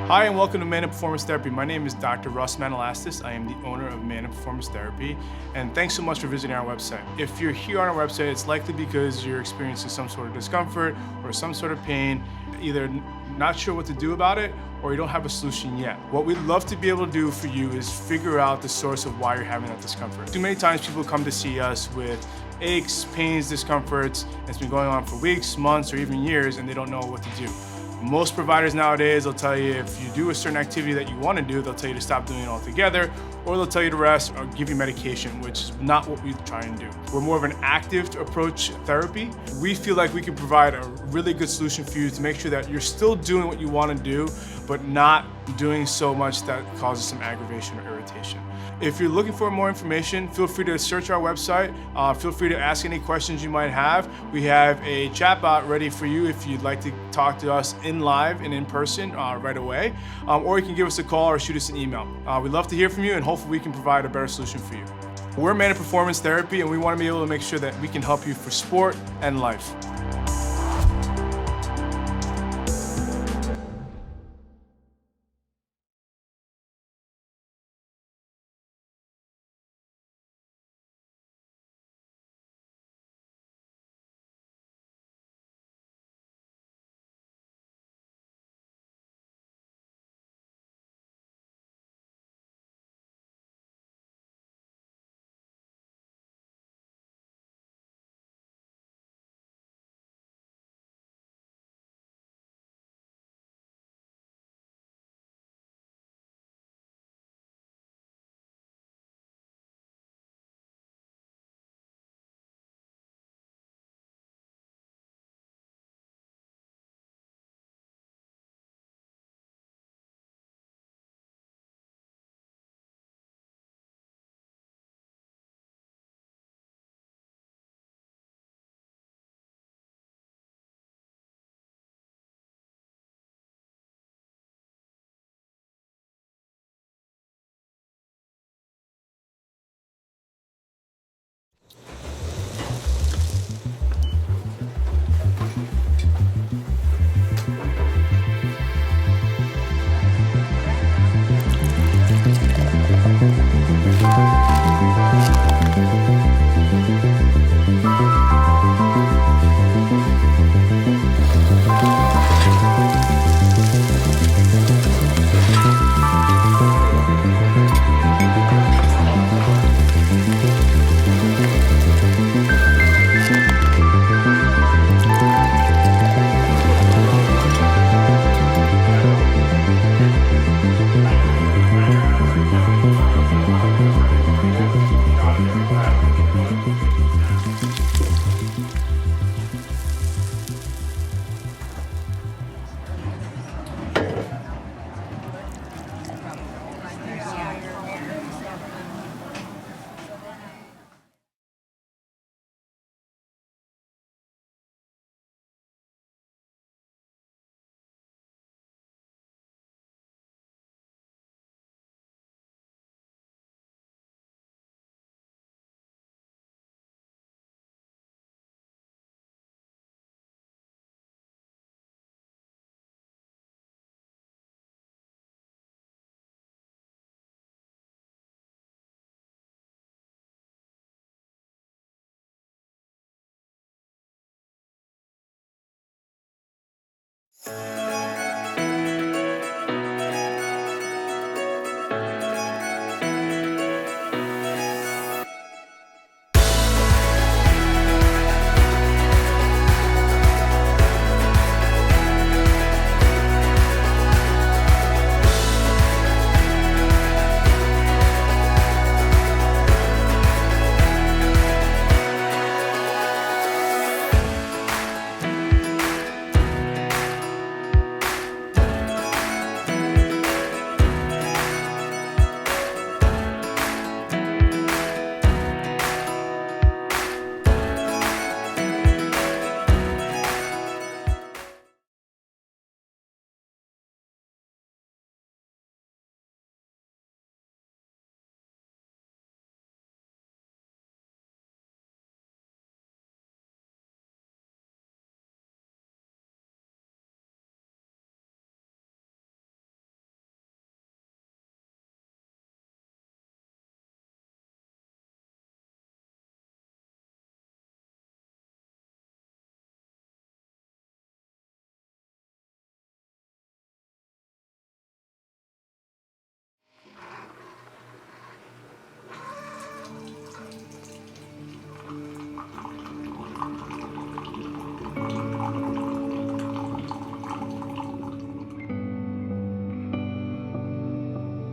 Hi and welcome to Man and Performance Therapy. My name is Dr. Russ Manalastis. I am the owner of Man and Performance Therapy, and thanks so much for visiting our website. If you're here on our website, it's likely because you're experiencing some sort of discomfort or some sort of pain, either not sure what to do about it or you don't have a solution yet. What we'd love to be able to do for you is figure out the source of why you're having that discomfort. Too many times people come to see us with aches, pains, discomforts, and it's been going on for weeks, months, or even years, and they don't know what to do. Most providers nowadays, they'll tell you if you do a certain activity that you want to do, they'll tell you to stop doing it altogether, or they'll tell you to rest or give you medication, which is not what we try and do. We're more of an active approach therapy. We feel like we can provide a really good solution for you to make sure that you're still doing what you want to do, but not doing so much that causes some aggravation or irritation. If you're looking for more information, feel free to search our website. Feel free to ask any questions you might have. We have a chatbot ready for you if you'd like to talk to us in live and in person right away. Or you can give us a call or shoot us an email. We'd love to hear from you and hopefully we can provide a better solution for you. We're Man and Performance Therapy and we want to be able to make sure that we can help you for sport and life.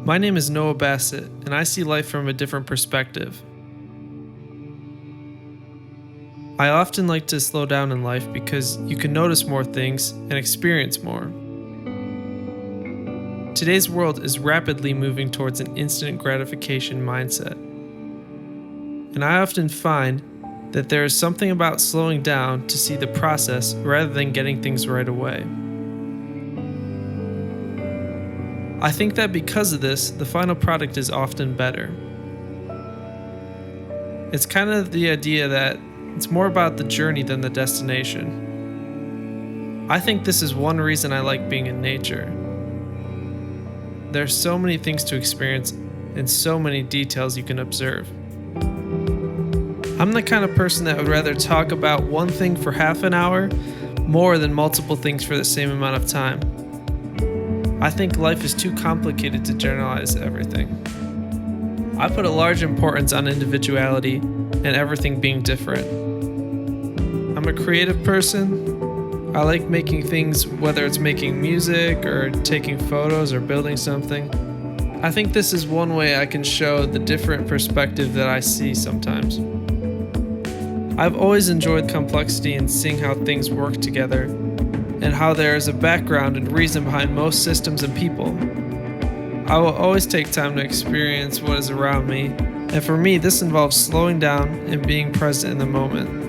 My name is Noah Bassett, and I see life from a different perspective. I often like to slow down in life because you can notice more things and experience more. Today's world is rapidly moving towards an instant gratification mindset. And I often find that there is something about slowing down to see the process rather than getting things right away. I think that because of this, the final product is often better. It's kind of the idea that it's more about the journey than the destination. I think this is one reason I like being in nature. There's so many things to experience and so many details you can observe. I'm the kind of person that would rather talk about one thing for half an hour more than multiple things for the same amount of time. I think life is too complicated to generalize everything. I put a large importance on individuality and everything being different. I'm a creative person. I like making things, whether it's making music or taking photos or building something. I think this is one way I can show the different perspective that I see sometimes. I've always enjoyed complexity and seeing how things work together and how there is a background and reason behind most systems and people. I will always take time to experience what is around me, and for me this involves slowing down and being present in the moment.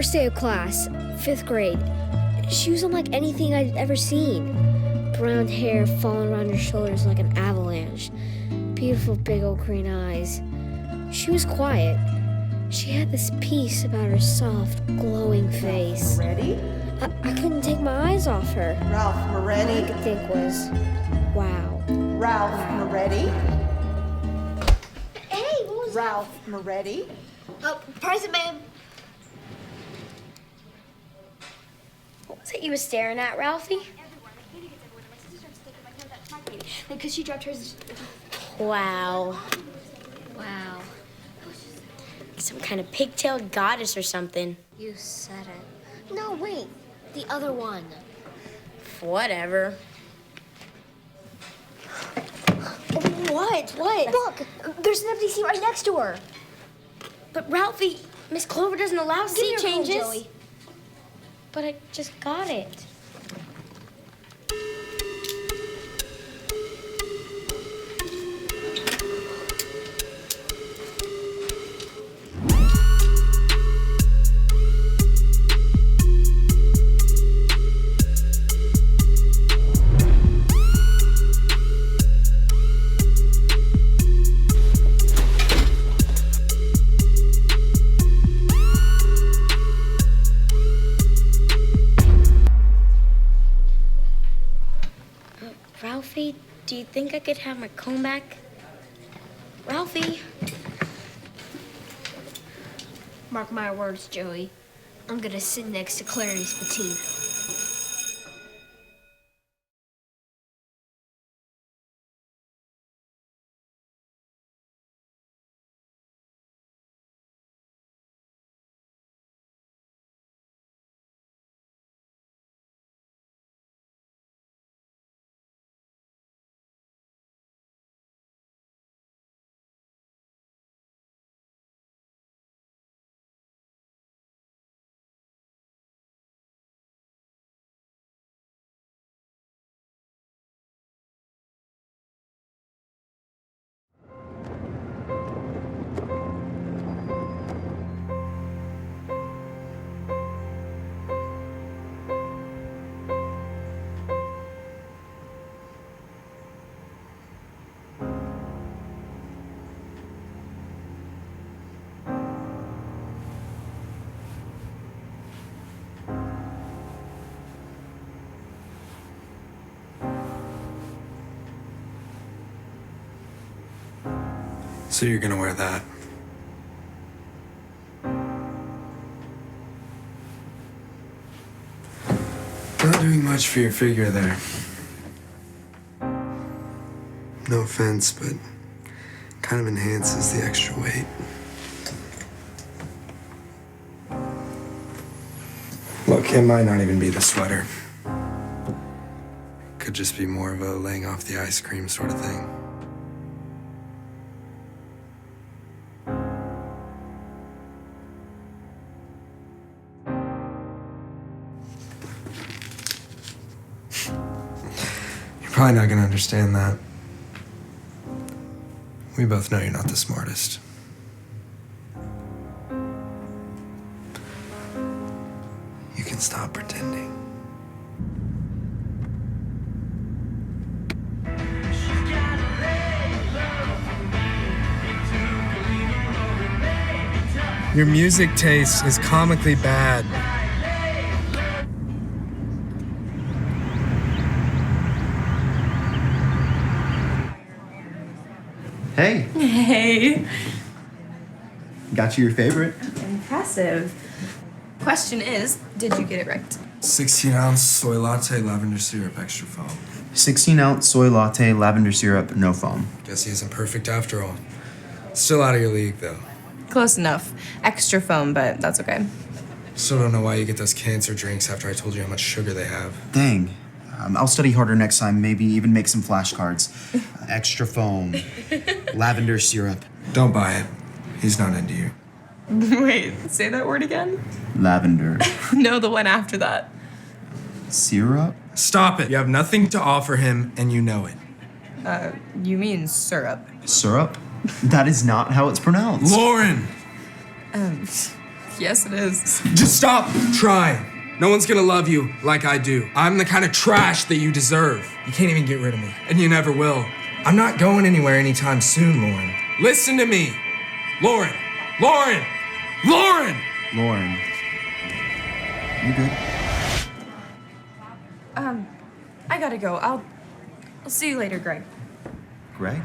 First day of class, 5th grade. She was unlike anything I'd ever seen. Brown hair falling around her shoulders like an avalanche. Beautiful big old green eyes. She was quiet. She had this peace about her soft, glowing face. Ready? I couldn't take my eyes off her. Ralph All I Moretti. could think was, wow. Ralph Moretti. Hey, what was Ralph Moretti. Present, ma'am. What was it you were staring at, Ralphie? Because she dropped hers. Wow. Wow. Some kind of pigtailed goddess or something. You said it. No, wait. The other one. Whatever. What? Look, there's an empty seat right next to her. But Ralphie, Miss Clover doesn't allow Give me seat your phone, changes. Joey. But I just got it. Ralphie, do you think I could have my comb back? Ralphie. Mark my words, Joey. I'm gonna sit next to Clarice Patino. So you're gonna wear that? Not doing much for your figure there. No offense, but kind of enhances the extra weight. Look, it might not even be the sweater. Could just be more of a laying off the ice cream sort of thing. You're probably not gonna understand that. We both know you're not the smartest. You can stop pretending. Your music taste is comically bad. Hey, Hey, got you your favorite. impressive. Question is, did you get it right? 16-ounce soy latte, lavender syrup, extra foam. 16-ounce soy latte, lavender syrup, no foam. Guess he isn't perfect after all. Still out of your league, though. Close enough. Extra foam, but that's okay. Still don't know why you get those cancer drinks after I told you how much sugar they have. Dang. I'll study harder next time, maybe even make some flashcards. Extra foam, lavender syrup, Don't buy it. He's not into you. Wait, say that word again? lavender No, the one after that. syrup. Stop it. You have nothing to offer him, and you know it. You mean syrup. Syrup? That is not how it's pronounced. Lauren! Yes, it is. Just stop trying. No one's gonna love you like I do. I'm the kind of trash that you deserve. You can't even get rid of me, and you never will. I'm not going anywhere anytime soon, Lauren. Listen to me. Lauren! Lauren! Lauren! Lauren. You good? I gotta go. I'll see you later, Greg. Greg?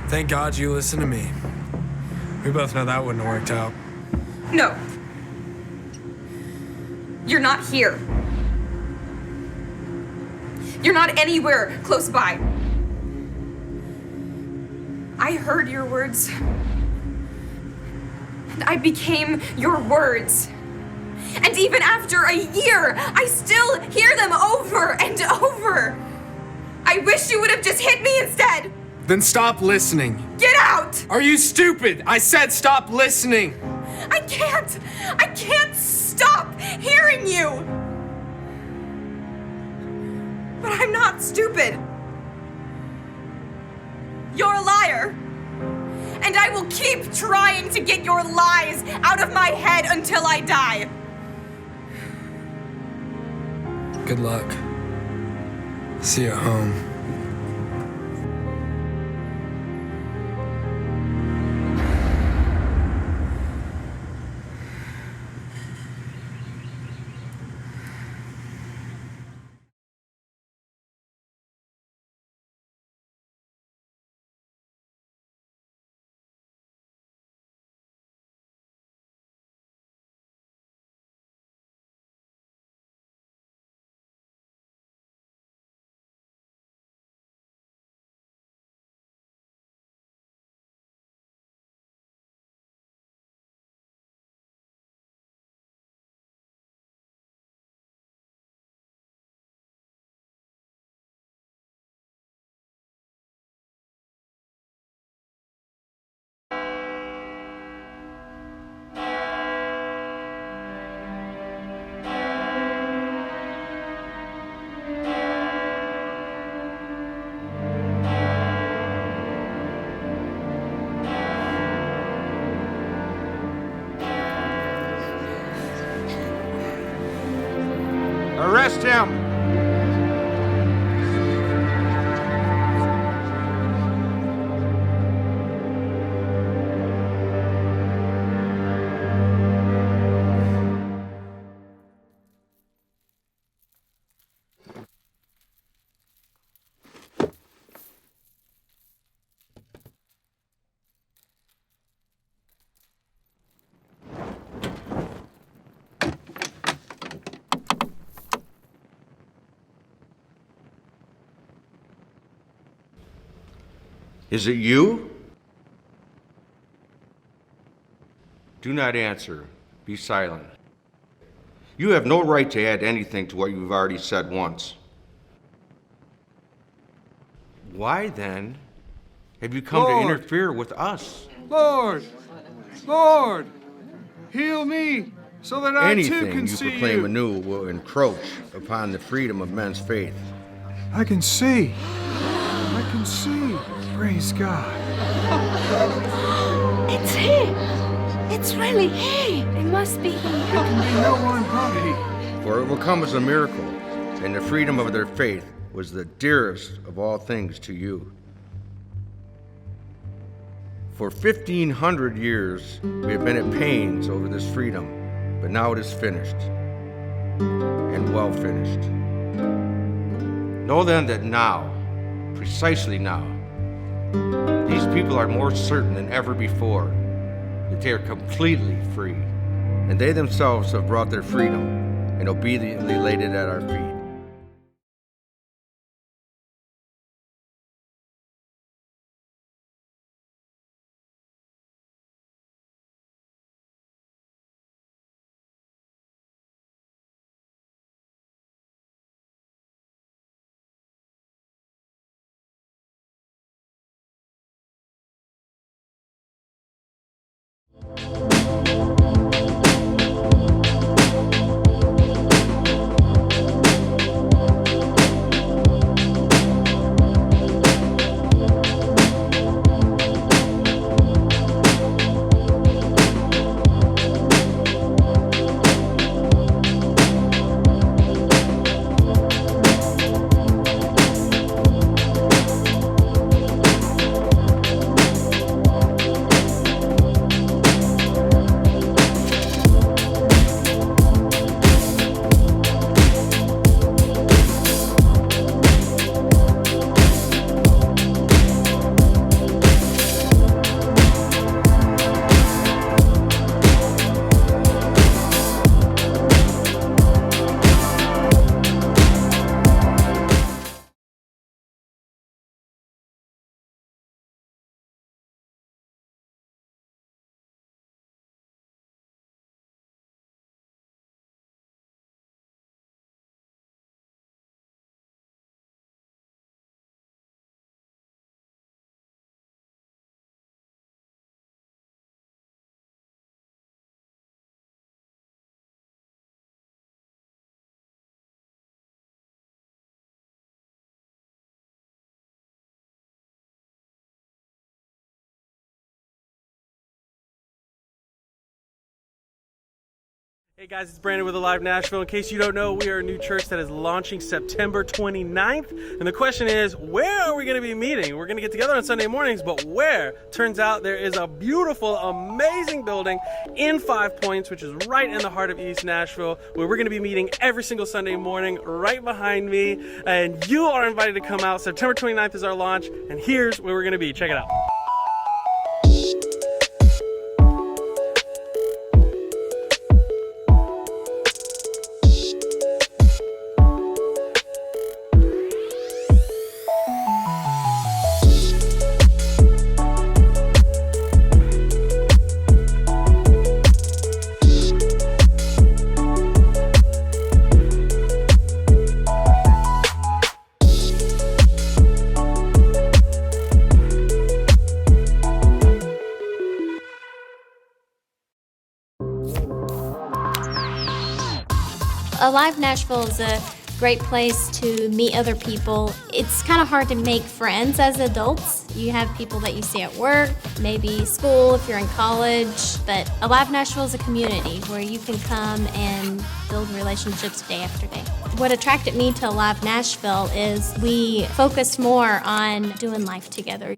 Thank God you listened to me. We both know that wouldn't have worked out. No. You're not here. You're not anywhere close by. I heard your words. And I became your words. And even after a year, I still hear them over and over. I wish you would have just hit me instead. Then stop listening. Get out! Are you stupid? I said stop listening. I can't stop hearing you. But I'm not stupid. You're a liar. And I will keep trying to get your lies out of my head until I die. Good luck. See you at home. Arrest him! Is it you? Do not answer. Be silent. You have no right to add anything to what you've already said once. Why then have you come to interfere with us? Lord, Lord, heal me so that I too can see you. Anything you proclaim anew will encroach upon the freedom of men's faith. I can see. I can see. Praise God. It's he. It's really he. It must be he. It can be no one but he. For it will come as a miracle, and the freedom of their faith was the dearest of all things to you. For 1,500 years, we have been at pains over this freedom, but now it is finished, and well finished. Know then that now, precisely now, these people are more certain than ever before that they are completely free, and they themselves have brought their freedom and obediently laid it at our feet. Hey guys, it's Brandon with Alive Nashville. In case you don't know, we are a new church that is launching September 29th. And the question is, where are we going to be meeting? We're going to get together on Sunday mornings, but where? Turns out there is a beautiful, amazing building in 5 Points, which is right in the heart of East Nashville, where we're going to be meeting every single Sunday morning right behind me. And you are invited to come out. September 29th is our launch, and here's where we're going to be. Check it out. Alive Nashville is a great place to meet other people. It's kind of hard to make friends as adults. You have people that you see at work, maybe school if you're in college, but Alive Nashville is a community where you can come and build relationships day after day. What attracted me to Alive Nashville is we focus more on doing life together.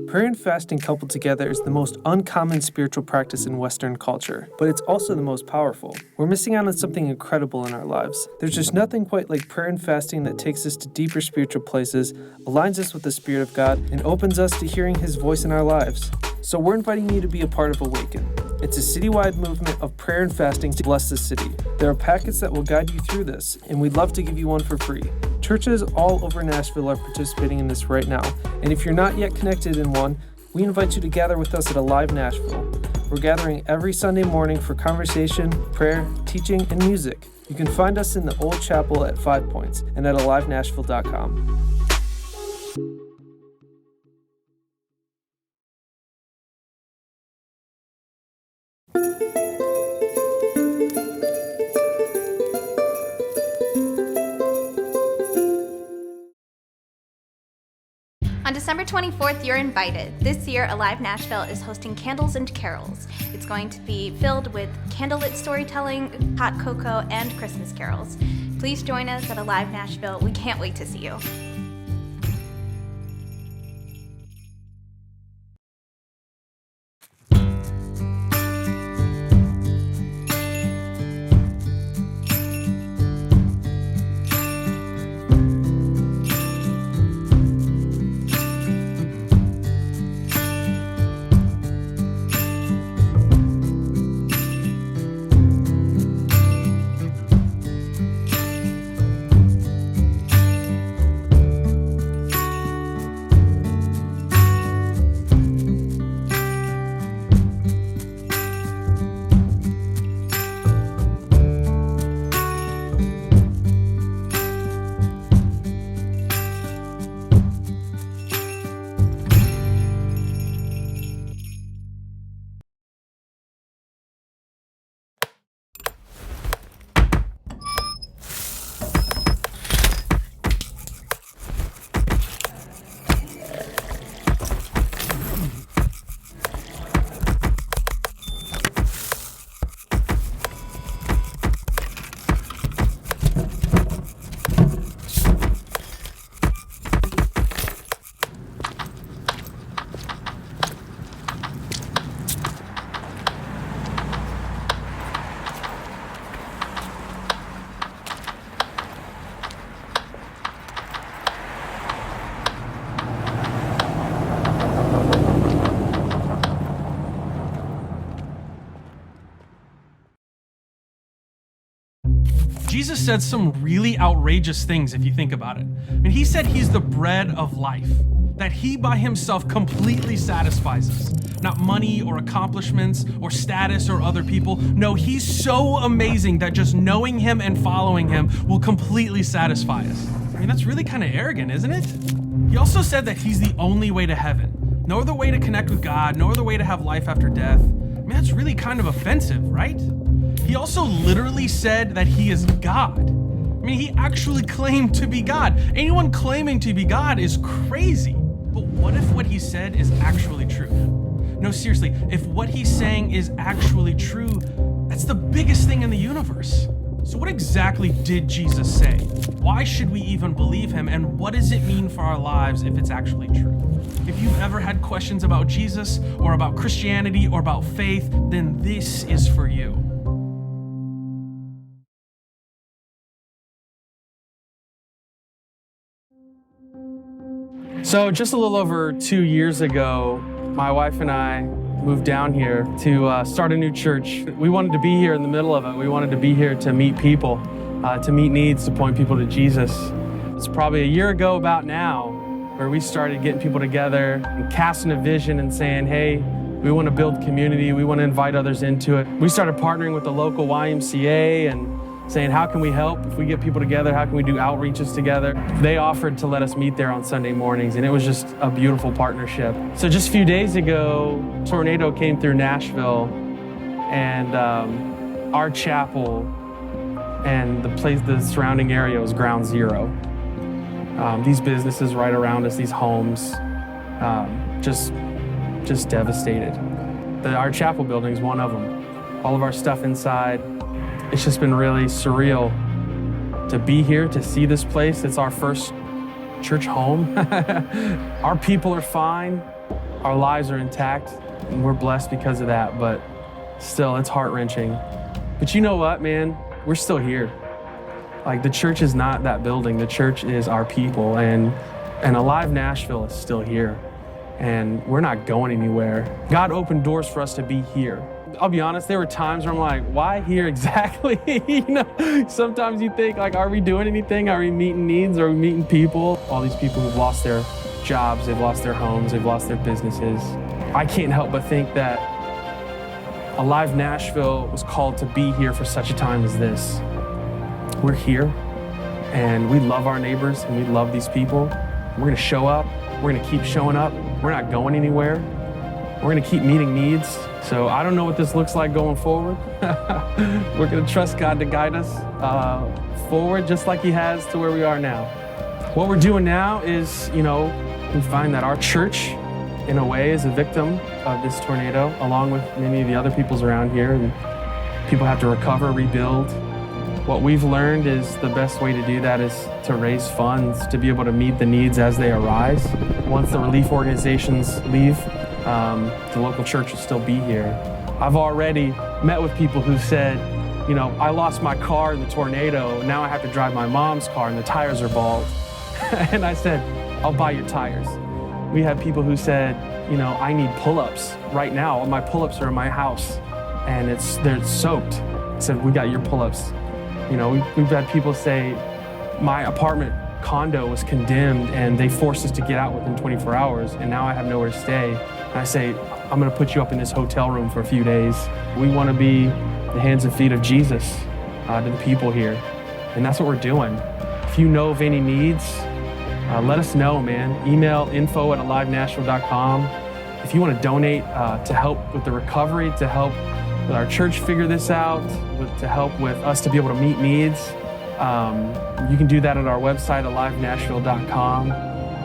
Prayer and fasting coupled together is the most uncommon spiritual practice in Western culture, but it's also the most powerful. We're missing out on something incredible in our lives. There's just nothing quite like prayer and fasting that takes us to deeper spiritual places, aligns us with the Spirit of God, and opens us to hearing His voice in our lives. So we're inviting you to be a part of Awaken. It's a citywide movement of prayer and fasting to bless the city. There are packets that will guide you through this, and we'd love to give you one for free. Churches all over Nashville are participating in this right now, and if you're not yet connected in one, we invite you to gather with us at Alive Nashville. We're gathering every Sunday morning for conversation, prayer, teaching, and music. You can find us in the Old Chapel at 5 Points and at alivenashville.com. On December 24th, you're invited. This year, Alive Nashville is hosting Candles and Carols. It's going to be filled with candlelit storytelling, hot cocoa, and Christmas carols. Please join us at Alive Nashville. We can't wait to see you. Jesus said some really outrageous things if you think about it. I mean, he said he's the bread of life, that he by himself completely satisfies us. Not money or accomplishments or status or other people. No, he's so amazing that just knowing him and following him will completely satisfy us. I mean, that's really kind of arrogant, isn't it? He also said that he's the only way to heaven. No other way to connect with God, no other way to have life after death. I mean, that's really kind of offensive, right? He also literally said that he is God. I mean, he actually claimed to be God. Anyone claiming to be God is crazy. But what if what he said is actually true? No, seriously, if what he's saying is actually true, that's the biggest thing in the universe. So what exactly did Jesus say? Why should we even believe him? And what does it mean for our lives if it's actually true? If you've ever had questions about Jesus or about Christianity or about faith, then this is for you. So just a little over 2 years ago, my wife and I moved down here to start a new church. We wanted to be here in the middle of it. We wanted to be here to meet people, to meet needs, to point people to Jesus. It's probably a year ago about now where we started getting people together and casting a vision and saying, hey, we want to build community. We want to invite others into it. We started partnering with the local YMCA and saying, how can we help? If we get people together, how can we do outreaches together? They offered to let us meet there on Sunday mornings, and it was just a beautiful partnership. So just a few days ago, a tornado came through Nashville, and our chapel and the surrounding area was ground zero. These businesses right around us, these homes, just devastated. Our chapel building is one of them. All of our stuff inside. It's just been really surreal to be here, to see this place. It's our first church home. Our people are fine. Our lives are intact, and we're blessed because of that, but still, it's heart-wrenching. But you know what, man? We're still here. Like, the church is not that building. The church is our people, and Alive Nashville is still here, and we're not going anywhere. God opened doors for us to be here. I'll be honest, there were times where I'm like, why here exactly? Sometimes you think, like, are we doing anything? Are we meeting needs? Are we meeting people? All these people who've lost their jobs, they've lost their homes, they've lost their businesses. I can't help but think that Alive Nashville was called to be here for such a time as this. We're here, and we love our neighbors, and we love these people. We're gonna show up. We're gonna keep showing up. We're not going anywhere. We're gonna keep meeting needs. So I don't know what this looks like going forward. We're gonna trust God to guide us forward just like he has to where we are now. What we're doing now is, we find that our church, in a way, is a victim of this tornado, along with many of the other peoples around here. And people have to recover, rebuild. What we've learned is the best way to do that is to raise funds to be able to meet the needs as they arise. Once the relief organizations leave, the local church will still be here. I've already met with people who said, I lost my car in the tornado. Now I have to drive my mom's car and the tires are bald. And I said, I'll buy your tires. We had people who said, I need pull-ups right now. All my pull-ups are in my house and they're soaked. I said, we got your pull-ups. We've had people say, my apartment condo was condemned and they forced us to get out within 24 hours and now I have nowhere to stay. And I say, I'm gonna put you up in this hotel room for a few days. We wanna be the hands and feet of Jesus to the people here. And that's what we're doing. If you know of any needs, let us know, man. Email info@alivenashville.com. If you wanna donate to help with the recovery, to help with our church figure this out, to help with us to be able to meet needs, you can do that at our website, alivenashville.com.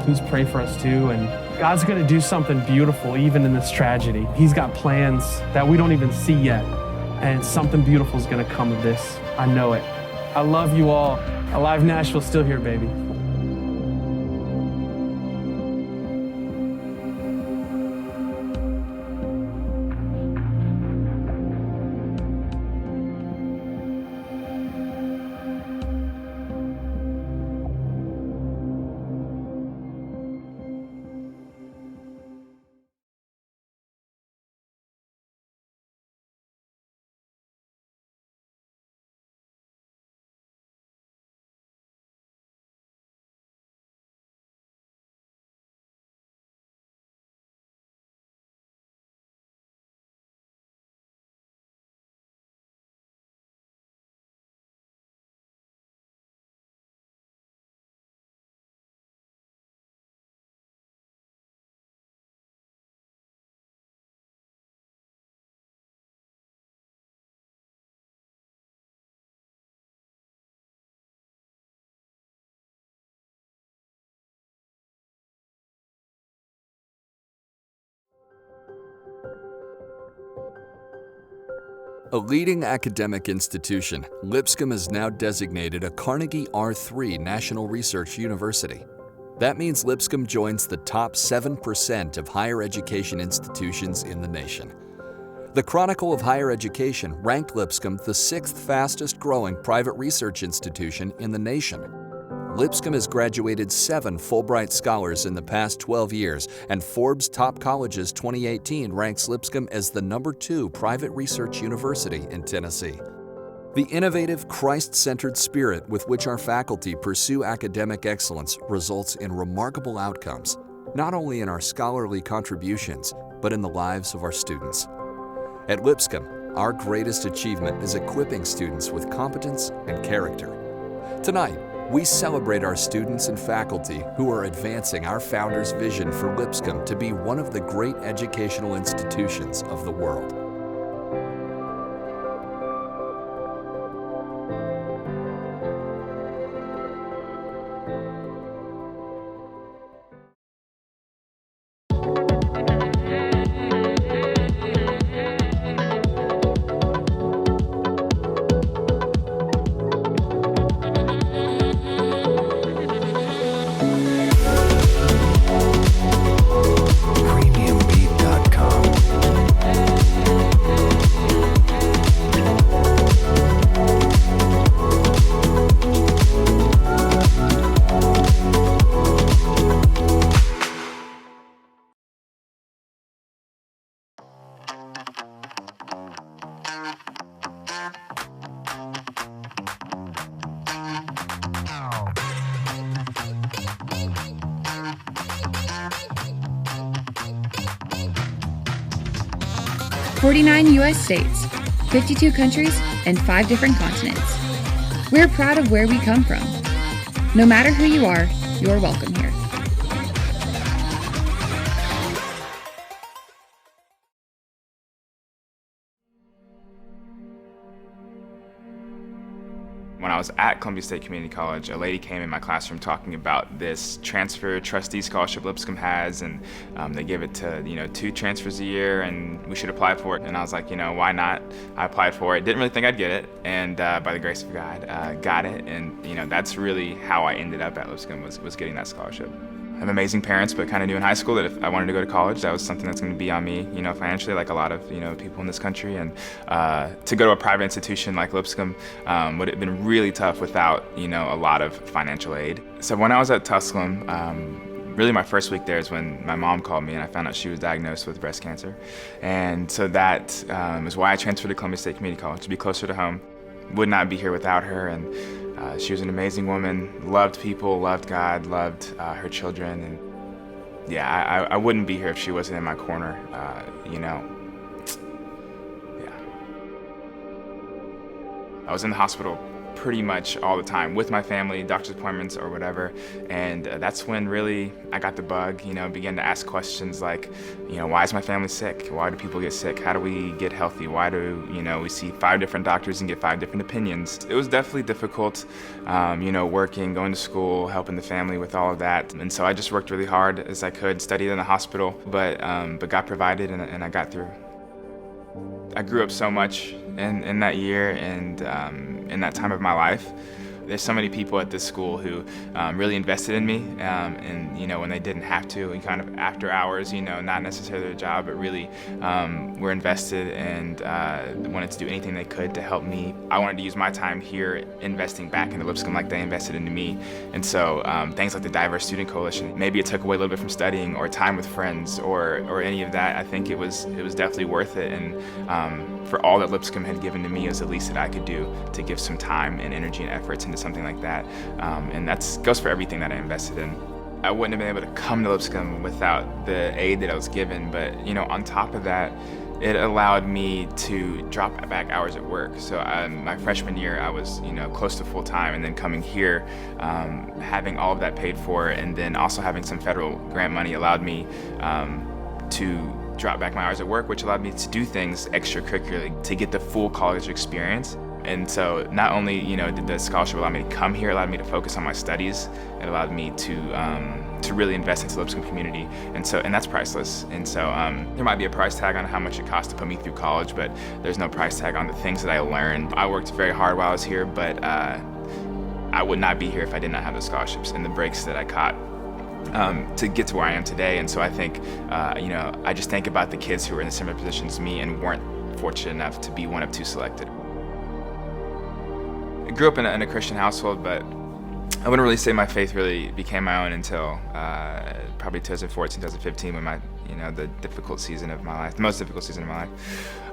Please pray for us too. And God's gonna do something beautiful even in this tragedy. He's got plans that we don't even see yet. And something beautiful is gonna come of this. I know it. I love you all. Alive Nashville's still here, baby. A leading academic institution, Lipscomb is now designated a Carnegie R3 National Research University. That means Lipscomb joins the top 7% of higher education institutions in the nation. The Chronicle of Higher Education ranked Lipscomb the 6th fastest growing private research institution in the nation. Lipscomb has graduated 7 Fulbright Scholars in the past 12 years, and Forbes Top Colleges 2018 ranks Lipscomb as the #2 private research university in Tennessee. The innovative, Christ-centered spirit with which our faculty pursue academic excellence results in remarkable outcomes, not only in our scholarly contributions, but in the lives of our students. At Lipscomb, our greatest achievement is equipping students with competence and character. Tonight, we celebrate our students and faculty who are advancing our founder's vision for Lipscomb to be one of the great educational institutions of the world. U.S. states, 52 countries, and 5 different continents. We're proud of where we come from. No matter who you are, you're welcome here. When I was at Columbia State Community College, a lady came in my classroom talking about this transfer trustee scholarship Lipscomb has, and they give it to 2 transfers a year, and we should apply for it. And I was like, why not? I applied for it. Didn't really think I'd get it, and by the grace of God, got it. And that's really how I ended up at Lipscomb was getting that scholarship. I have amazing parents, but kind of knew in high school that if I wanted to go to college, that was something that's going to be on me, financially, like a lot of, people in this country. And to go to a private institution like Lipscomb would have been really tough without, a lot of financial aid. So when I was at Tusculum, really my first week there is when my mom called me and I found out she was diagnosed with breast cancer. And so that is why I transferred to Columbia State Community College, to be closer to home. Would not be here without her. And she was an amazing woman, loved people, loved God, loved her children. And yeah, I wouldn't be here if she wasn't in my corner, Yeah. I was in the hospital pretty much all the time with my family, doctor's appointments or whatever. And that's when really I got the bug, began to ask questions like, why is my family sick? Why do people get sick? How do we get healthy? Why do, we see 5 different doctors and get 5 different opinions? It was definitely difficult, working, going to school, helping the family with all of that. And so I just worked really hard as I could, studied in the hospital, but God provided and I got through. I grew up so much in that year and in that time of my life. There's so many people at this school who really invested in me, and when they didn't have to, kind of after hours, not necessarily their job, but really were invested and wanted to do anything they could to help me. I wanted to use my time here investing back into Lipscomb like they invested into me. And so things like the Diverse Student Coalition, maybe it took away a little bit from studying or time with friends or any of that. I think it was definitely worth it. And for all that Lipscomb had given to me, it was the least that I could do to give some time and energy and efforts into something like that. And that goes for everything that I invested in. I wouldn't have been able to come to Lipscomb without the aid that I was given, but on top of that, it allowed me to drop back hours at work. So my freshman year, I was close to full time, and then coming here, having all of that paid for, and then also having some federal grant money allowed me to drop back my hours at work, which allowed me to do things extracurricularly to get the full college experience. And so not only, did the scholarship allow me to come here, it allowed me to focus on my studies. It allowed me to really invest into the Lipscomb community. And that's priceless. And so there might be a price tag on how much it costs to put me through college, but there's no price tag on the things that I learned. I worked very hard while I was here, but I would not be here if I did not have the scholarships and the breaks that I caught to get to where I am today. And so I think, I just think about the kids who were in similar positions to me and weren't fortunate enough to be one of 2 selected. I grew up in a Christian household, but I wouldn't really say my faith really became my own until probably 2014, 2015, when the difficult season of my life, the most difficult season of my life.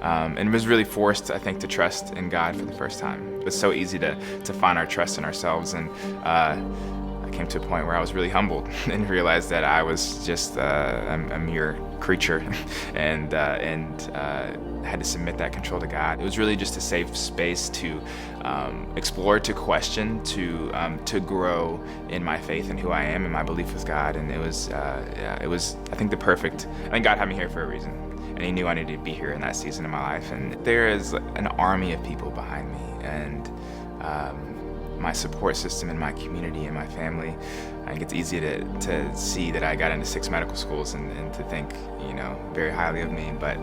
And was really forced, I think, to trust in God for the first time. It's so easy to find our trust in ourselves, and I came to a point where I was really humbled and realized that I was just a mere creature and had to submit that control to God. It was really just a safe space to explore, to question, to grow in my faith and who I am and my belief with God. And it was I think God had me here for a reason, and He knew I needed to be here in that season of my life. And there is an army of people behind me, and my support system in my community and my family. I think it's easy to see that I got into 6 medical schools and to think, very highly of me, but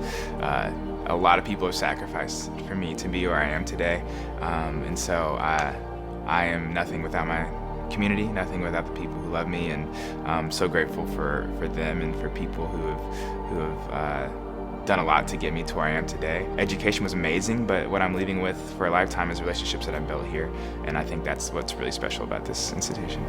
a lot of people have sacrificed for me to be where I am today. And so I am nothing without my community, nothing without the people who love me, and I'm so grateful for them and for people who have done a lot to get me to where I am today. Education was amazing, but what I'm leaving with for a lifetime is relationships that I've built here, and I think that's what's really special about this institution.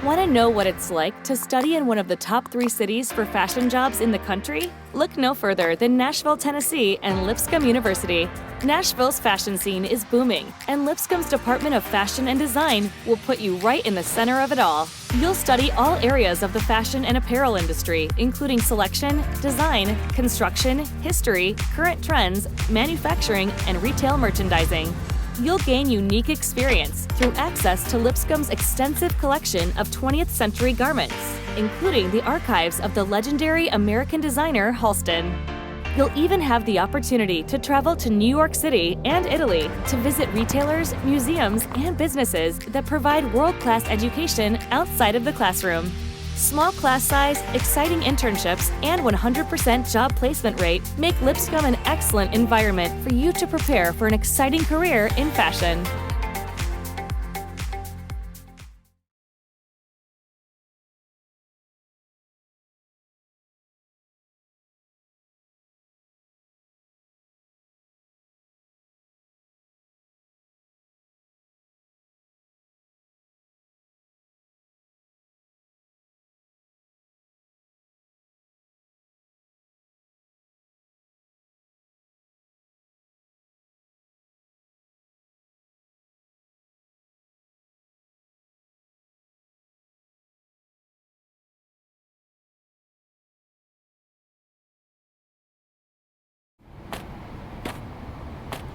Want to know what it's like to study in one of the top 3 cities for fashion jobs in the country? Look no further than Nashville, Tennessee and Lipscomb University. Nashville's fashion scene is booming, and Lipscomb's Department of Fashion and Design will put you right in the center of it all. You'll study all areas of the fashion and apparel industry, including selection, design, construction, history, current trends, manufacturing, and retail merchandising. You'll gain unique experience through access to Lipscomb's extensive collection of 20th century garments, including the archives of the legendary American designer Halston. You'll even have the opportunity to travel to New York City and Italy to visit retailers, museums, and businesses that provide world-class education outside of the classroom. Small class size, exciting internships, and 100% job placement rate make Lipscomb an excellent environment for you to prepare for an exciting career in fashion.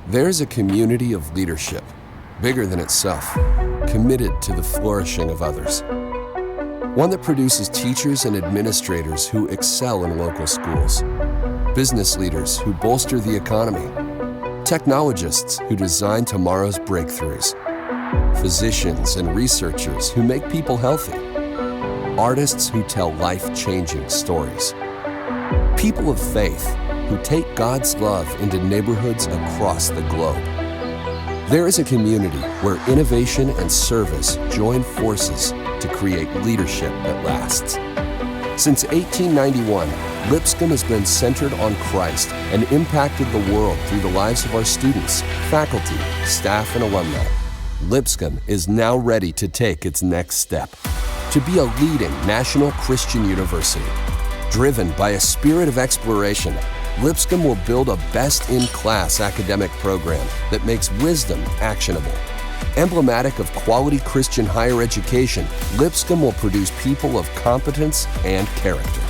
There's a community of leadership, bigger than itself, committed to the flourishing of others. One that produces teachers and administrators who excel in local schools, business leaders who bolster the economy, technologists who design tomorrow's breakthroughs, physicians and researchers who make people healthy, artists who tell life-changing stories, people of faith who take God's love into neighborhoods across the globe. There is a community where innovation and service join forces to create leadership that lasts. Since 1891, Lipscomb has been centered on Christ and impacted the world through the lives of our students, faculty, staff, and alumni. Lipscomb is now ready to take its next step, to be a leading national Christian university. Driven by a spirit of exploration, Lipscomb will build a best-in-class academic program that makes wisdom actionable. Emblematic of quality Christian higher education, Lipscomb will produce people of competence and character.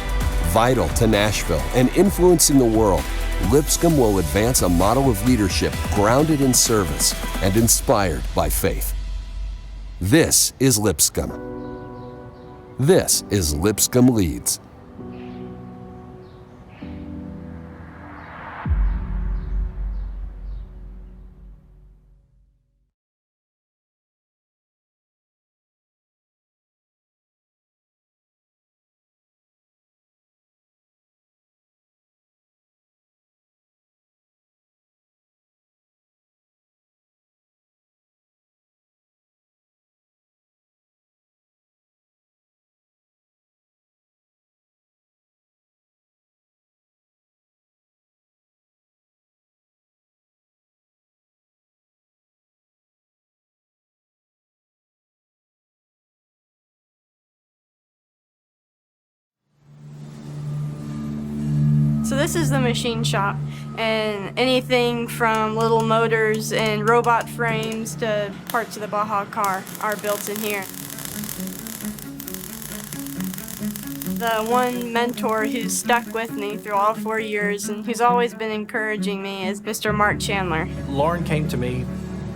Vital to Nashville and influencing the world, Lipscomb will advance a model of leadership grounded in service and inspired by faith. This is Lipscomb. This is Lipscomb Leads. So this is the machine shop, and anything from little motors and robot frames to parts of the Baja car are built in here. The one mentor who's stuck with me through all 4 years and who's always been encouraging me is Mr. Mark Chandler. Lauren came to me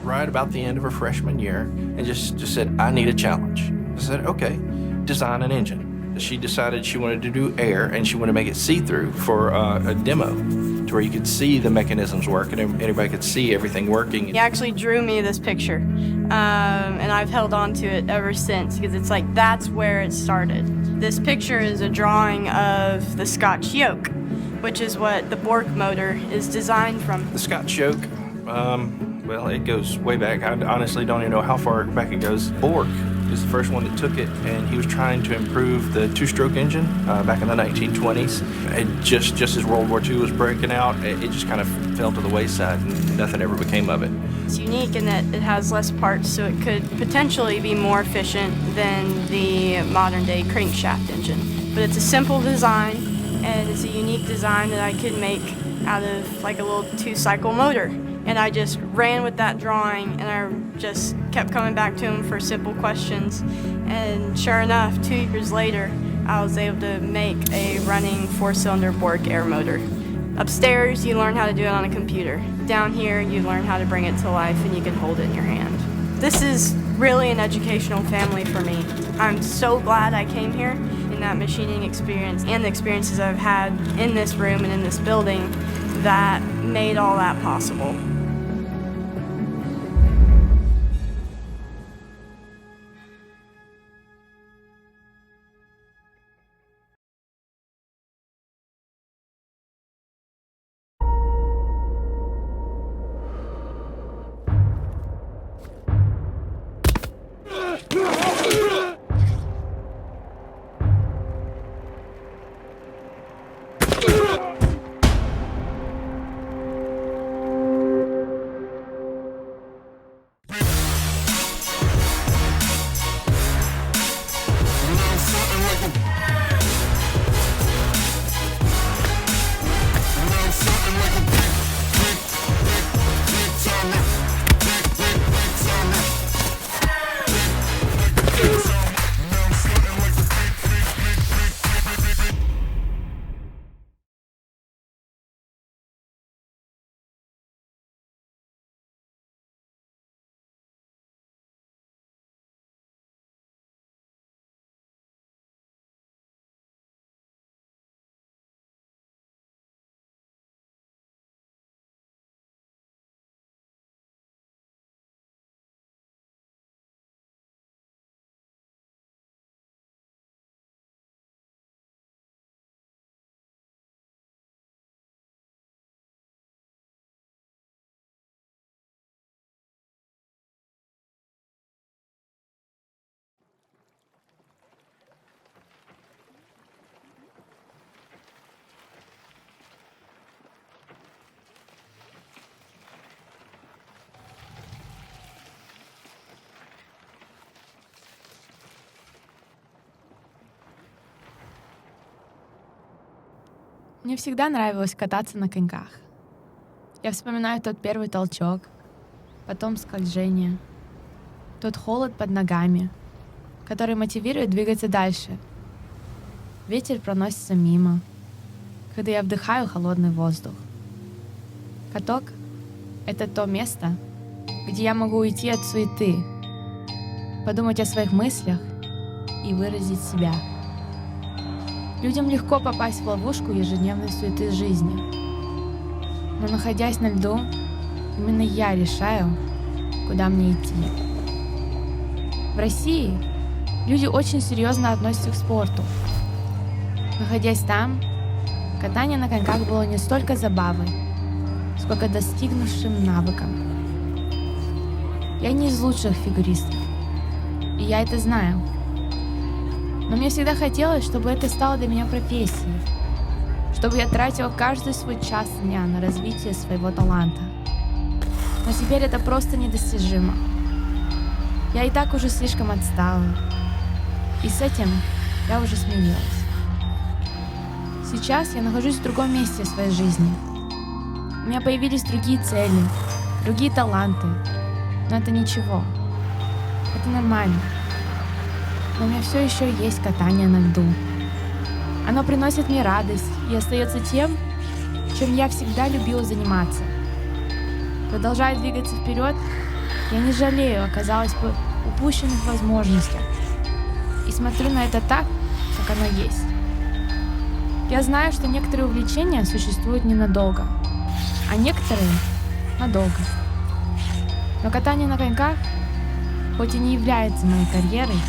right about the end of her freshman year and just said, I need a challenge. I said, okay, design an engine. She decided she wanted to do air and she wanted to make it see-through for a demo to where you could see the mechanisms work and everybody could see everything working. He actually drew me this picture, and I've held on to it ever since because it's like that's where it started. This picture is a drawing of the Scotch yoke, which is what the Bork motor is designed from. The Scotch yoke, well, it goes way back. I honestly don't even know how far back it goes. Bork is the first one that took it, and he was trying to improve the two-stroke engine back in the 1920s. And just as World War II was breaking out, it just kind of fell to the wayside, and nothing ever became of it. It's unique in that it has less parts, so it could potentially be more efficient than the modern-day crankshaft engine. But it's a simple design, and it's a unique design that I could make out of like a little two-cycle motor. And I just ran with that drawing, and I just kept coming back to him for simple questions. And sure enough, 2 years later, I was able to make a running 4-cylinder Bork air motor. Upstairs, you learn how to do it on a computer. Down here, you learn how to bring it to life, and you can hold it in your hand. This is really an educational family for me. I'm so glad I came here, and that machining experience and the experiences I've had in this room and in this building that made all that possible. Мне всегда нравилось кататься на коньках. Я вспоминаю тот первый толчок, потом скольжение, тот холод под ногами, который мотивирует двигаться дальше. Ветер проносится мимо, когда я вдыхаю холодный воздух. Каток — это то место, где я могу уйти от суеты, подумать о своих мыслях и выразить себя. Людям легко попасть в ловушку ежедневной суеты жизни. Но находясь на льду, именно я решаю, куда мне идти. В России люди очень серьезно относятся к спорту. Находясь там, катание на коньках было не столько забавой, сколько достигнувшим навыком. Я не из лучших фигуристов, и я это знаю. Но мне всегда хотелось, чтобы это стало для меня профессией, чтобы я тратила каждый свой час дня на развитие своего таланта. Но теперь это просто недостижимо. Я и так уже слишком отстала, и с этим я уже смирилась. Сейчас я нахожусь в другом месте в своей жизни. У меня появились другие цели, другие таланты, но это ничего. Это нормально. Но у меня все еще есть катание на льду. Оно приносит мне радость и остается тем, чем я всегда любила заниматься. Продолжая двигаться вперед, я не жалею, оказалось бы, упущенных возможностях. И смотрю на это так, как оно есть. Я знаю, что некоторые увлечения существуют ненадолго, а некоторые — надолго. Но катание на коньках, хоть и не является моей карьерой,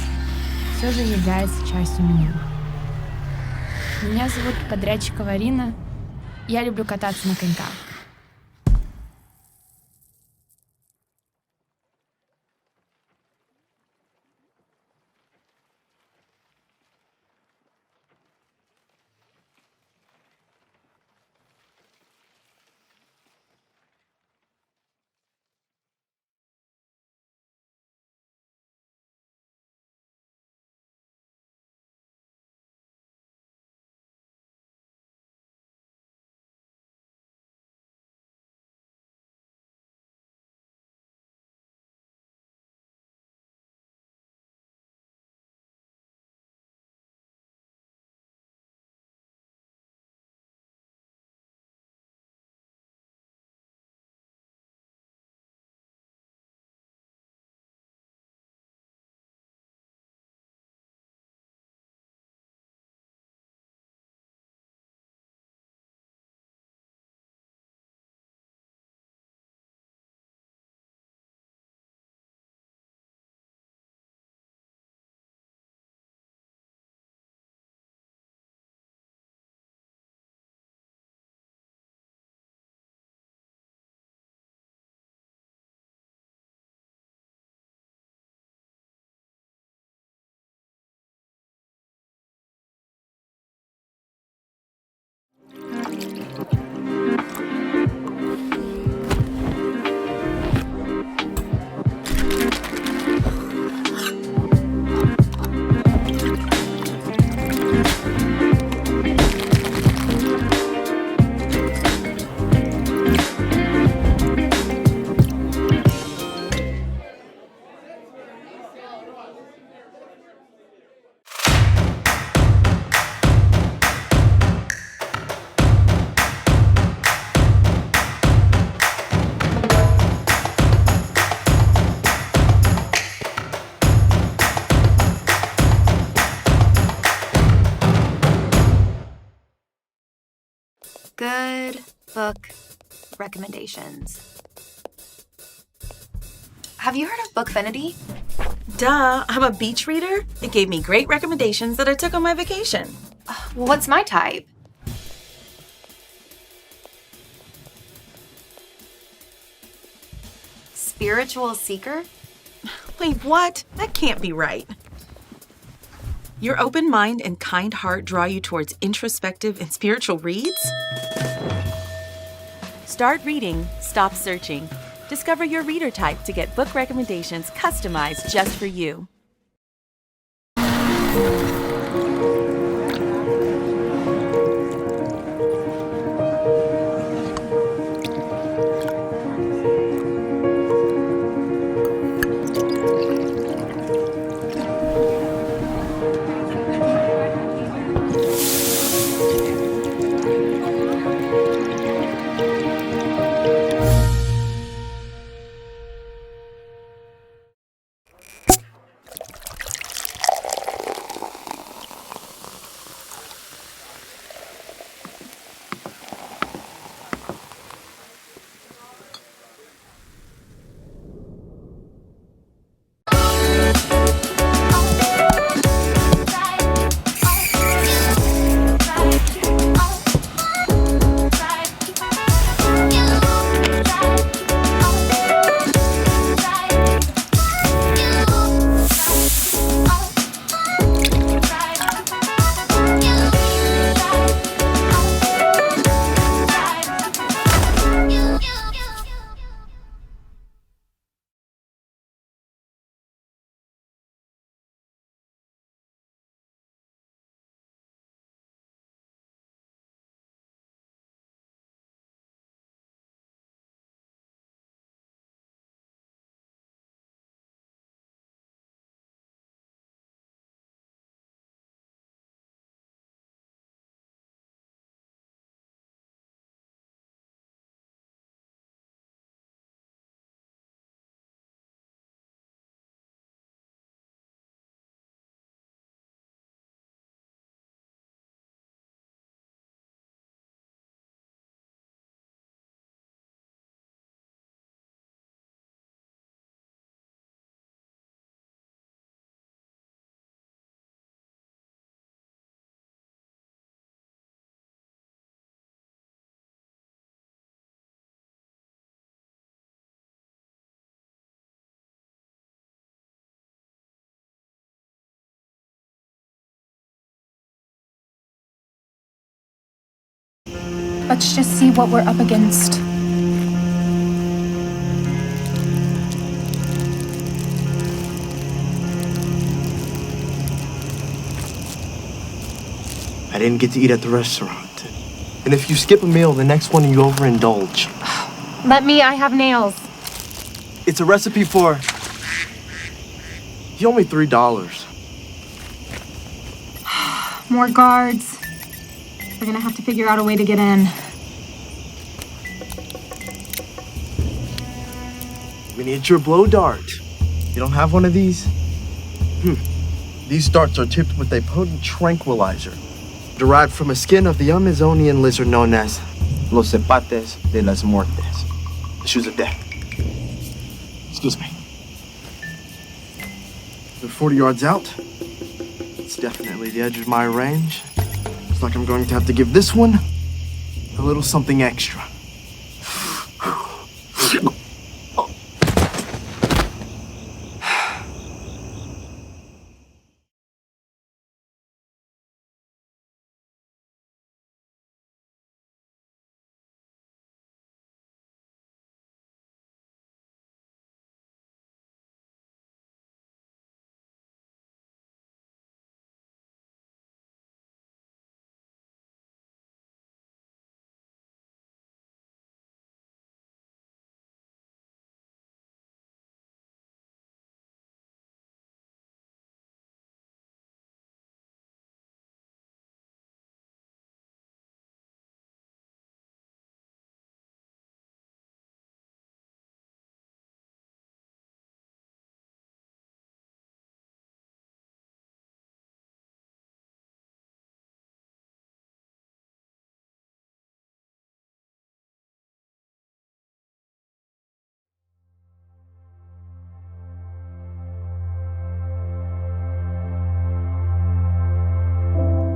все же является частью меня. Меня зовут Подрядчикова Арина, и я люблю кататься на коньках. Good book recommendations. Have you heard of Bookfinity? Duh, I'm a beach reader. It gave me great recommendations that I took on my vacation. Well, what's my type? Spiritual seeker? Wait, what? That can't be right. Your open mind and kind heart draw you towards introspective and spiritual reads? Start reading, stop searching. Discover your reader type to get book recommendations customized just for you. Let's just see what we're up against. I didn't get to eat at the restaurant. And if you skip a meal, the next one you overindulge. Let me, I have nails. It's a recipe for... You owe me $3. More guards. We're gonna have to figure out a way to get in. Miniature blow dart. You don't have one of these? These darts are tipped with a potent tranquilizer, derived from a skin of the Amazonian lizard known as los zapates de las muertes, the shoes of death. Excuse me. They're 40 yards out. It's definitely the edge of my range. It's like I'm going to have to give this one a little something extra.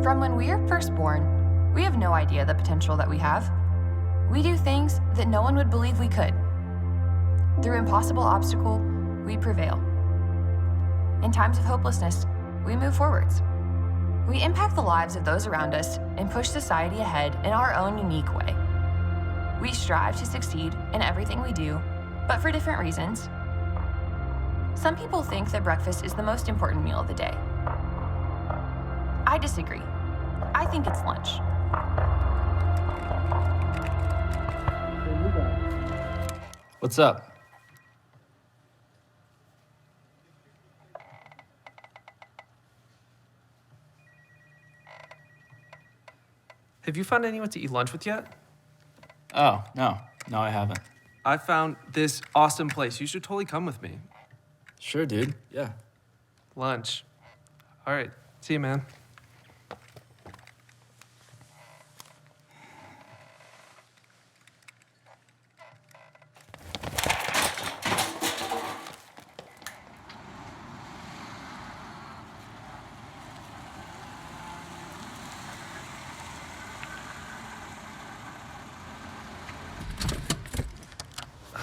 From when we are first born, we have no idea the potential that we have. We do things that no one would believe we could. Through impossible obstacle, we prevail. In times of hopelessness, we move forwards. We impact the lives of those around us and push society ahead in our own unique way. We strive to succeed in everything we do, but for different reasons. Some people think that breakfast is the most important meal of the day. I disagree. I think it's lunch. What's up? Have you found anyone to eat lunch with yet? Oh, no, I haven't. I found this awesome place. You should totally come with me. Sure, dude. Yeah. Lunch. All right. See you, man.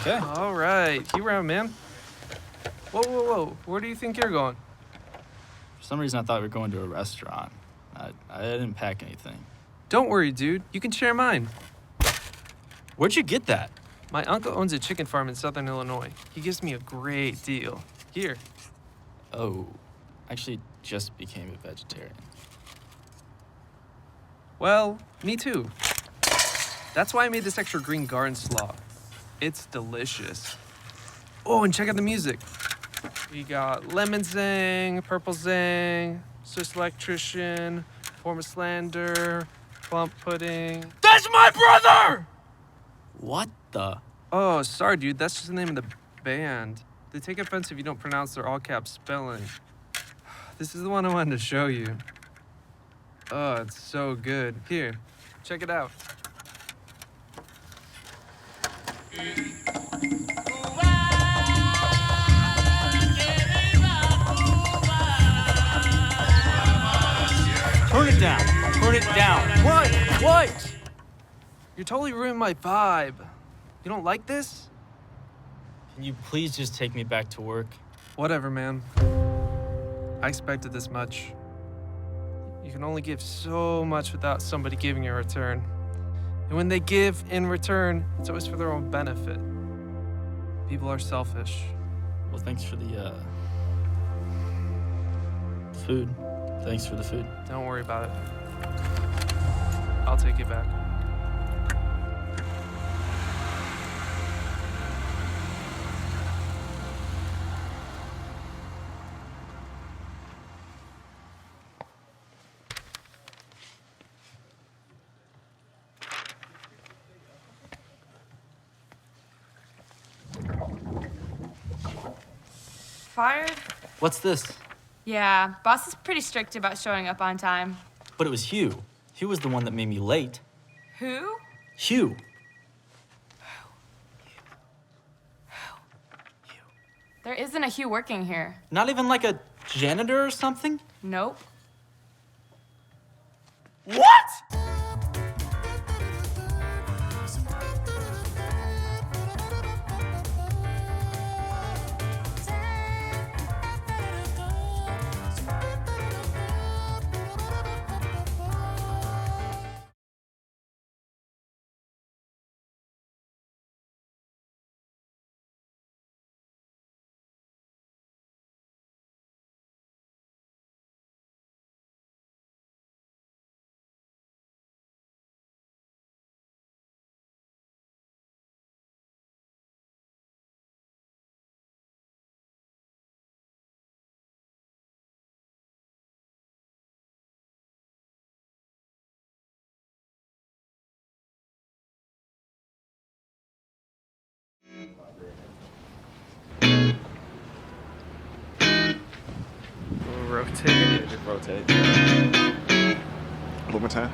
Okay. All right. Keep around, man. Whoa. Where do you think you're going? For some reason, I thought we were going to a restaurant. I didn't pack anything. Don't worry, dude. You can share mine. Where'd you get that? My uncle owns a chicken farm in southern Illinois. He gives me a great deal. Here. Oh, actually just became a vegetarian. Well, me too. That's why I made this extra green garden slaw. It's delicious. Oh, and check out the music. We got Lemon Zang, Purple Zang, Swiss Electrician, Former Slander, Plump Pudding. That's my brother! What the? Oh, sorry, dude. That's just the name of the band. They take offense if you don't pronounce their all-cap spelling. This is the one I wanted to show you. Oh, it's so good. Here, check it out. Turn it down. Turn it down. What? You're totally ruining my vibe. You don't like this? Can you please just take me back to work? Whatever, man. I expected this much. You can only give so much without somebody giving you a return. And when they give in return, it's always for their own benefit. People are selfish. Well, thanks for the food. Thanks for the food. Don't worry about it. I'll take it back. Fired? What's this? Yeah, boss is pretty strict about showing up on time. But it was Hugh. Hugh was the one that made me late. Who? Hugh. There isn't a Hugh working here. Not even like a janitor or something? Nope. What? Rotate. Rotate. One more time.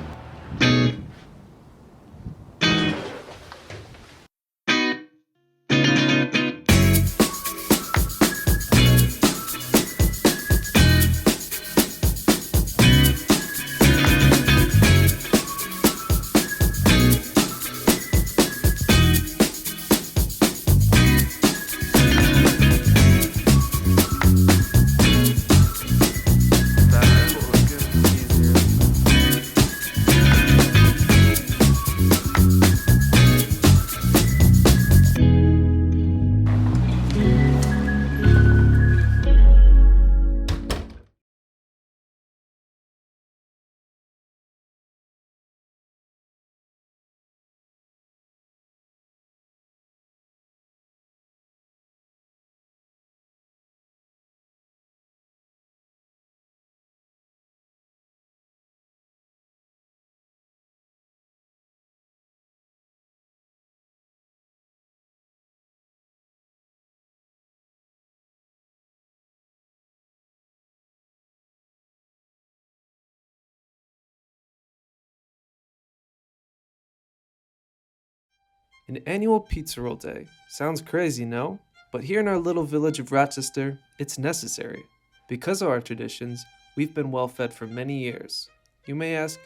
An annual pizza roll day. Sounds crazy, no? But here in our little village of Rochester, it's necessary. Because of our traditions, we've been well fed for many years. You may ask,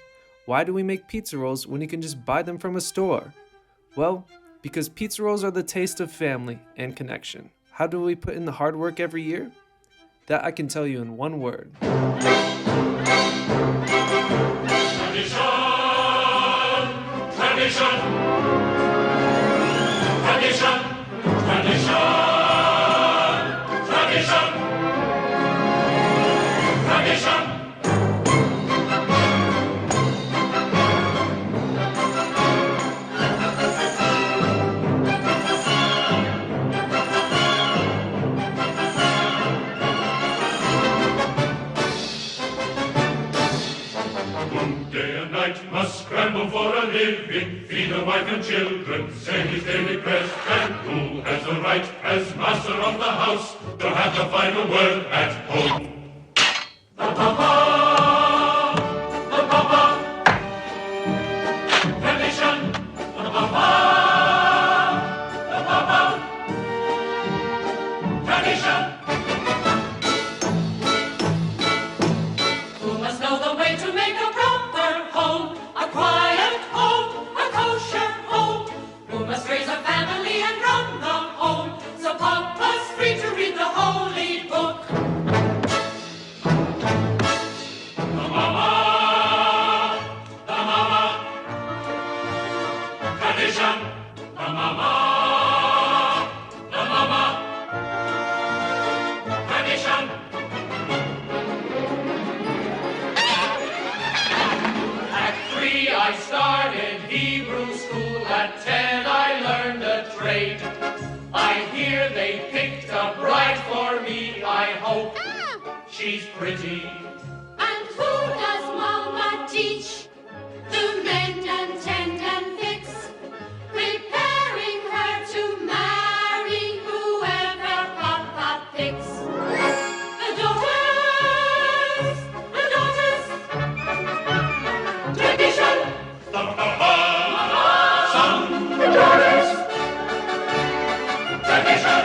why do we make pizza rolls when you can just buy them from a store? Well, because pizza rolls are the taste of family and connection. How do we put in the hard work every year? That I can tell you in one word. Tradition! Tradition! Tradition! Tradition! Tradition! Day and night must scramble for a living, feed a wife and children, say his daily prayers, and who has the right, as master of the house, to have the final word at home? The Papa! The Papa! Tradition! The Papa! The Papa! Tradition! Who must know the way to make a proper home, a quiet home, a kosher home? Who must raise a family and run the home, so Papa's free to read the holy book? tradition. At 3 I started Hebrew school, at 10 I learned a trade. I hear they picked a bride for me, I hope she's pretty. And who does Mama teach to mend and tend and fix, preparing her to marry whoever Papa picks? The daughters, tradition. Some daughters, tradition.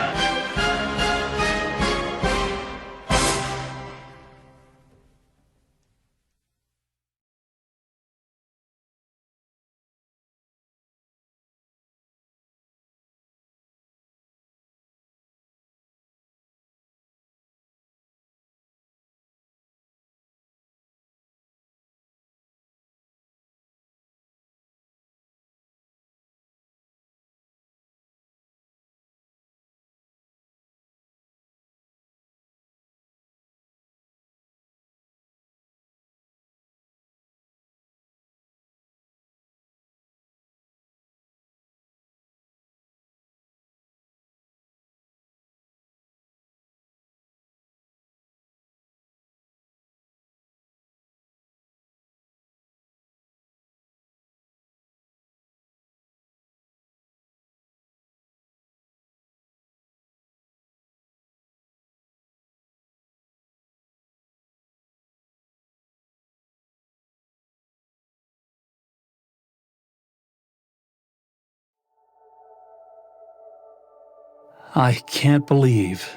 I can't believe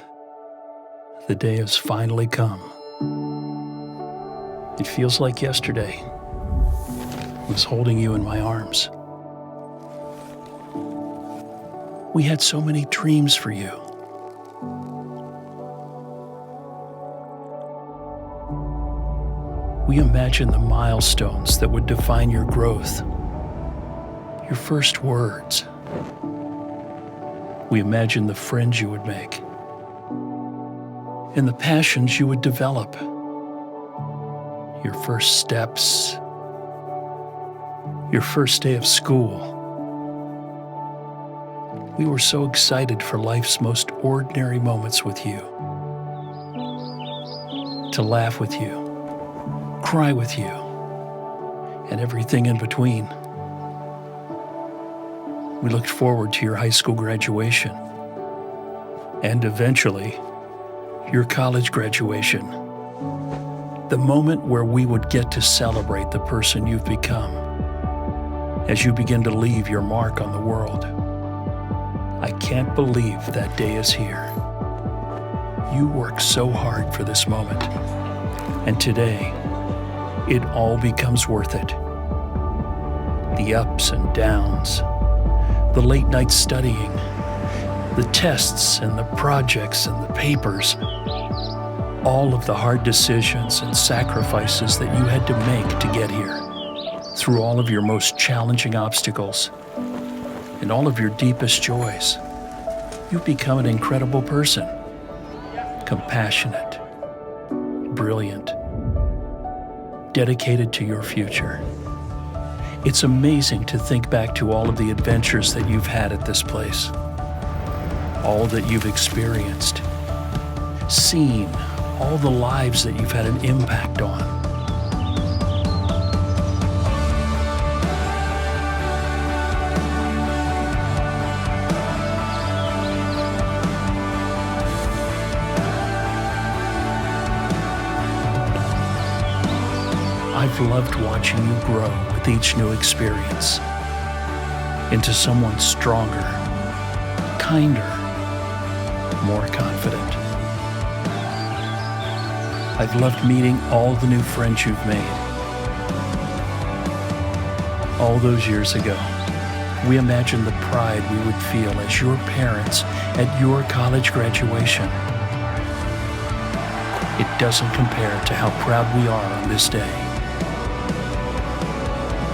the day has finally come. It feels like yesterday I was holding you in my arms. We had so many dreams for you. We imagined the milestones that would define your growth, your first words. We imagined the friends you would make and the passions you would develop, your first steps, your first day of school. We were so excited for life's most ordinary moments with you, to laugh with you, cry with you, and everything in between. We looked forward to your high school graduation and eventually your college graduation, the moment where we would get to celebrate the person you've become as you begin to leave your mark on the world. I can't believe that day is here. You worked so hard for this moment, and today it all becomes worth it. The ups and downs, the late night studying, the tests and the projects and the papers, all of the hard decisions and sacrifices that you had to make to get here, through all of your most challenging obstacles and all of your deepest joys. You've become an incredible person, compassionate, brilliant, dedicated to your future. It's amazing to think back to all of the adventures that you've had at this place, all that you've experienced, seen, all the lives that you've had an impact on. I've loved watching you grow with each new experience into someone stronger, kinder, more confident. I've loved meeting all the new friends you've made. All those years ago, we imagined the pride we would feel as your parents at your college graduation. It doesn't compare to how proud we are on this day.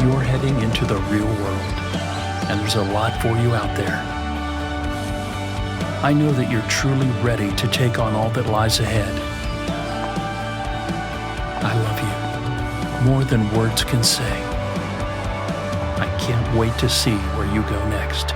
You're heading into the real world, and there's a lot for you out there. I know that you're truly ready to take on all that lies ahead. I love you more than words can say. I can't wait to see where you go next.